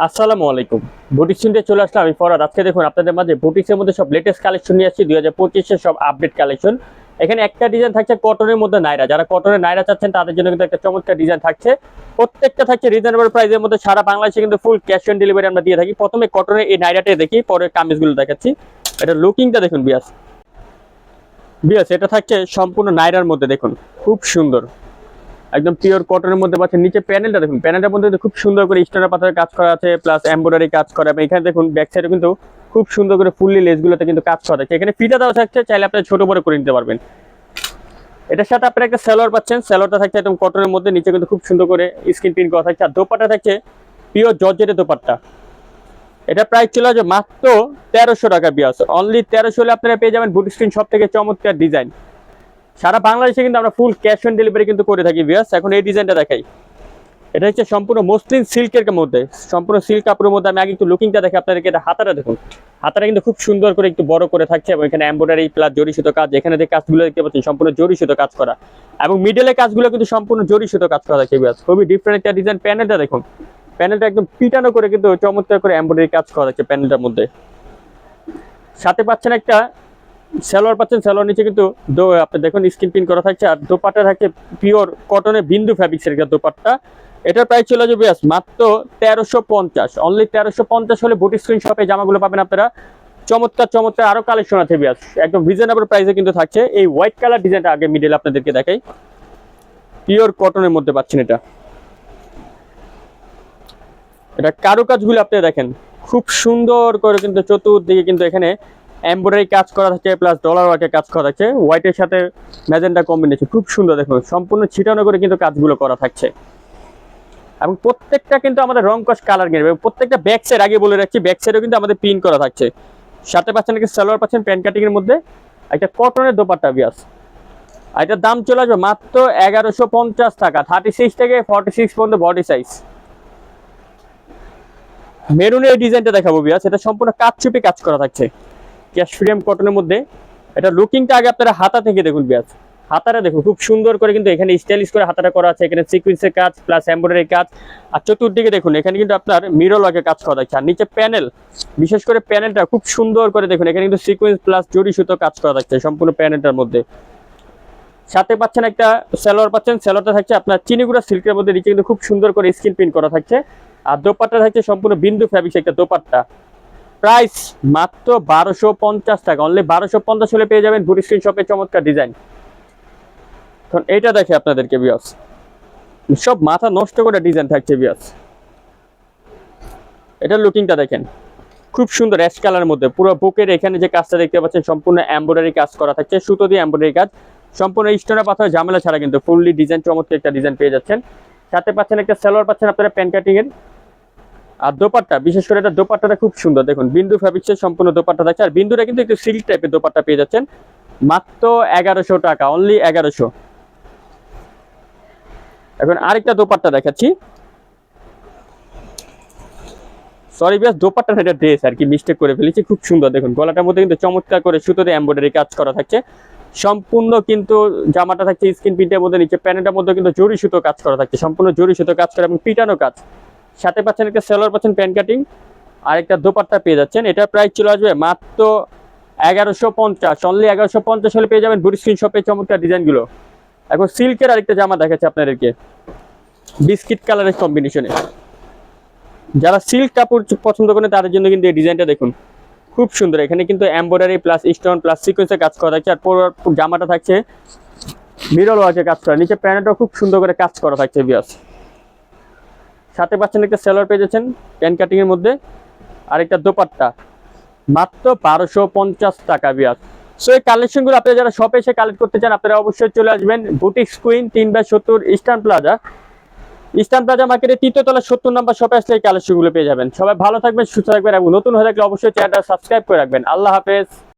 আসসালামু আলাইকুম। বুটিক স্টুডিওতে চলে আসলাম আমি ফরহাদ। আজকে দেখুন আপনাদের মাঝে বুটিক্সের মধ্যে সব লেটেস্ট কালেকশন নিয়ে আসছি 2025 এর সব আপডেট কালেকশন। এখানে একটা ডিজাইন থাকছে কটনের মধ্যে নাইরা। যারা কটনের নাইরা চাচ্ছেন তাদের জন্য কিন্তু একটা চমৎকার ডিজাইন থাকছে। প্রত্যেকটা থাকছে রিজনেবল প্রাইসের মধ্যে, সারা বাংলাদেশে কিন্তু ফুল ক্যাশ অন ডেলিভারি আমরা দিয়ে থাকি। প্রথমে কটনের এই নাইরাটাই দেখি, পরে কামিজগুলো দেখাচ্ছি। এটা লুকিংটা দেখুন বিয়াস। বিয়াস এটা থাকছে সম্পূর্ণ নাইরার মধ্যে, দেখুন খুব সুন্দর। একদম পিওর কটনের মধ্যে পাচ্ছেন। নিচে প্যানেলটা দেখুন, প্যানেলটার মধ্যে খুব সুন্দর করে স্টোনের পাথরের কাজ করা আছে, প্লাস এমব্রয়ডারি কাজ করা। এবং এখানে দেখুন ব্যাক সাইডে কিন্তু খুব সুন্দর করে ফুললি লেসগুলোতে কিন্তু কাজ করা আছে। এখানে ফিতা দেওয়া থাকছে, চাইলে আপনি ছোট বড় করে নিতে পারবেন। এটার সাথে আপনারা একটা সালোয়ার পাচ্ছেন, সালোয়ারটা থাকছে একদম কটনের মধ্যে, নিচে কিন্তু খুব সুন্দর করে স্ক্রিন প্রিন্ট করা থাকছে। আর দোপাট্টা থাকছে পিওর জর্জেটের দোপাট্টা। এটা প্রাইস চলে আসবে মাত্র 1300 টাকা বিয়াস। অনলি 1300 হলে আপনারা পেয়ে যাবেন বুটিক স্ক্রিন সব থেকে চমৎকার ডিজাইন। সারা বাংলাদেশে কিন্তু আমরা ফুল ক্যাশ অন ডেলিভারি কিন্তু করে থাকি বিয়াস। এখন এই ডিজাইনটা দেখাই। এটা হচ্ছে সম্পূর্ণ মসলিন সিল্কের মধ্যে, সম্পূর্ণ সিল্ক কাপড়ের মধ্যে। আমি আগে একটু লুকিংটা দেখে আপনাদেরকে। এটা হাতাটা দেখুন, হাতাটা কিন্তু খুব সুন্দর করে একটু বড় করে থাকছে, এবং এখানে এমব্রয়ডারি প্লাস জরি সুতো কাজ। এখানে যে কাজগুলো দেখতে পাচ্ছেন সম্পূর্ণ জরি সুতো কাজ করা, এবং মিডলের কাজগুলো কিন্তু সম্পূর্ণ জরি সুতো কাজ করা থাকছে বিয়াস। খুবই ডিফারেন্ট একটা ডিজাইন। প্যানেলটা দেখুন, প্যানেলটা একদম পিটানো করে কিন্তু চমৎকার করে এমব্রয়ডারি কাজ করা থাকছে প্যানেলটার মধ্যে। সাথে পাচ্ছেন একটা সালোয়ার পাচ্ছেন, সালোয়ার নিচে কিন্তু আপনি দেখুন স্ক্রিন প্রিন্ট করা থাকছে। আর দোপাট্টা থাকছে পিওর কটনের বিন্দু ফ্যাব্রিক্সের একটা দোপাট্টা। এটার প্রাইস চলে যাবে মাত্র 1350। অনলি 1350 হলে বুটিক স্ক্রিন শপে জামাগুলো পাবেন আপনারা। চমৎকার চমৎকার আরো কালেকশন আছে বিয়াস, একদম রিজনেবল প্রাইসে কিন্তু থাকছে। এই হোয়াইট কালার ডিজাইনটা আগে মিডল আপনাদেরকে দেখাই। পিওর কটনের মধ্যে পাচ্ছেন এটা। এটা কারুকাজগুলো আপনি দেখেন খুব সুন্দর করে, কিন্তু চতুর্দিকে কিন্তু এখানে এমব্রয়ডারি কাজ করা থাকে, প্লাস ডলার ওয়ার্কের কাজ করা থাকে। হোয়াইটের সাথে ম্যাজেন্টা কম্বিনেশন খুব সুন্দর, দেখুন সম্পূর্ণ ছিটানো করে কিন্তু কাজগুলো করা থাকছে। এবং প্রত্যেকটা কিন্তু আমাদের রং কস কালার গেবে। প্রত্যেকটা ব্যাক সাইড আগে বলে রাখছি, ব্যাক সাইডেও কিন্তু আমাদের প্রিন্ট করা থাকছে। সাথে পাচ্ছেন কি সালোয়ার পাচ্ছেন প্যান্ট কাটিং এর মধ্যে, একটা কটনের দোপাট্টা বিয়াস। আর এটার দাম চলে আসবে মাত্র 1150 টাকা। 36 থেকে 46 পর্যন্ত বডি সাইজ। মেরুনের এই ডিজাইনটা দেখাবো বিয়াস। এটা সম্পূর্ণ কাচচুপি কাজ করা থাকছে, ক্যাশ ফ্রেম কটনের মধ্যে। এটা লুকিংটা আগে আপনারা হাতা থেকে দেখুন বিয়াস। হাতাটা দেখুন খুব সুন্দর করে কিন্তু এখানে স্টাইলিশ করে হাতাটা করা আছে। এখানে সিকোয়েন্সের কাজ প্লাস এমব্রয়ডারি কাজ। আর চতুর্দিকে দেখুন এখানে কিন্তু আপনার মিরর ওয়ার্কের কাজ করা থাকছে। আর নিচে প্যানেল, বিশেষ করে প্যানেলটা খুব সুন্দর করে দেখুন, এখানে কিন্তু সিকোয়েন্স প্লাস জরি সুতো কাজ করা থাকছে সম্পূর্ণ প্যানেলটার মধ্যে। সাথে পাচ্ছেন একটা সালোয়ার পাচ্ছেন, সালোয়ারটা থাকছে আপনার চিনিগুড়া সিল্কের মধ্যে, নিচে কিন্তু খুব সুন্দর করে স্ক্রিন প্রিন্ট করা থাকছে। আর দোপাট্টা থাকছে সম্পূর্ণ বিন্দু ফ্যাব্রিক্স একটা দোপাট্টা। প্রাইস মাত্র 1250 টাকা। অনলি 1250 হলে পেয়ে যাবেন বুটিক স্ক্রিন শপে চমৎকার ডিজাইন। এখন এইটা দেখে আপনাদেরকে বিয়াস, সব মাথা নষ্ট করে ডিজাইন থাকছে বিয়াস। এটা লুকিংটা দেখেন খুব সুন্দর অ্যাশ কালারের মধ্যে। পুরো বুকের এখানে যে কাজটা দেখতে পাচ্ছেন সম্পূর্ণ এমব্রয়ডারি কাজ করা থাকছে, সুতো দিয়ে এমব্রয়ডারি কাজ। সম্পূর্ণ স্টোনের পাথর ঝামেলা ছাড়া কিন্তু ফুললি ডিজাইন, চমৎকার একটা ডিজাইন পেয়ে যাচ্ছেন। সাথে পাচ্ছেন একটা সালোয়ার পাচ্ছেন আপনারা প্যান্ট কাটিং এর। আর দোপাট্টা, বিশেষ করে এটা দোপাট্টাটা খুব সুন্দর, দেখুন বিন্দু ফ্যাব্রিক্সের সম্পূর্ণ দোপাট্টা থাকছে। আর বিন্দুটা কিন্তু একটু সিল্ক টাইপের দোপাট্টা পেয়ে যাচ্ছেন মাত্র 1100 টাকা। অনলি 1100। এখন আরেকটা দোপাট্টা দেখাচ্ছি। সরি বিয়াস, দোপাট্টা না, এটা ড্রেস আর কি, মিস্টেক করে ফেলেছি। খুব সুন্দর দেখুন, গলাটার মধ্যে কিন্তু চমৎকার করে সুতোতে এমব্রয়ডারি কাজ করা থাকছে। সম্পূর্ণ কিন্তু জামাটা থাকছে স্ক্রিন প্রিন্টের মধ্যে, নিচে প্যানেলটার মধ্যে কিন্তু জরি সুতো কাজ করা থাকছে, সম্পূর্ণ জরি সুতো কাজ করা এবং পিটানো কাজ। সাথে পাচ্ছেন একটা সালোয়ার পাচ্ছেন প্যান্ট কাটিং, আর একটা দোপাট্টা পেয়ে যাচ্ছেন। এটার প্রাইস চলে আসবে মাত্র 1150। অনলি 1150 হলে পেয়ে যাবেন বুটিক স্ক্রিন শপে চমৎকার ডিজাইনগুলো। এখন সিল্কের আরেকটা জামা দেখাচ্ছে আপনাদেরকে, বিস্কিট কালারের কম্বিনেশনে। যারা সিল্ক কাপড় পছন্দ করেন তাদের জন্য কিন্তু এই ডিজাইনটা দেখুন খুব সুন্দর। এখানে কিন্তু এমব্রয়ডারি প্লাস স্টোন প্লাস সিকোয়েন্সের কাজ করা থাকছে। আর পুরো জামাটা থাকছে মিরর ওয়ার্কের কাজ করা, নিচে প্যানেলটা খুব সুন্দর করে কাজ করা থাকছে বিয়াস। সাথে পাচ্ছেন একটা সালোয়ার পেয়ে যাচ্ছেন প্যান্ট কাটিং এর মধ্যে, আর একটা দোপাট্টা মাত্র 1250 টাকা বিয়াস। সো এই কালেকশনগুলো আপনারা যারা শপে এসে কালেক্ট করতে চান আপনারা অবশ্যই চলে আসবেন boutique queen 3/70 eastern plaza. Eastern plaza মার্কেটের 3য় তলা 70 নম্বর শপে আসলে এই কালেকশনগুলো পেয়ে যাবেন। সবাই ভালো থাকবেন, সুস্থ থাকবেন, এবং নতুন হয়ে থাকলে অবশ্যই চ্যানেলটা সাবস্ক্রাইব করে রাখবেন। আল্লাহ হাফেজ।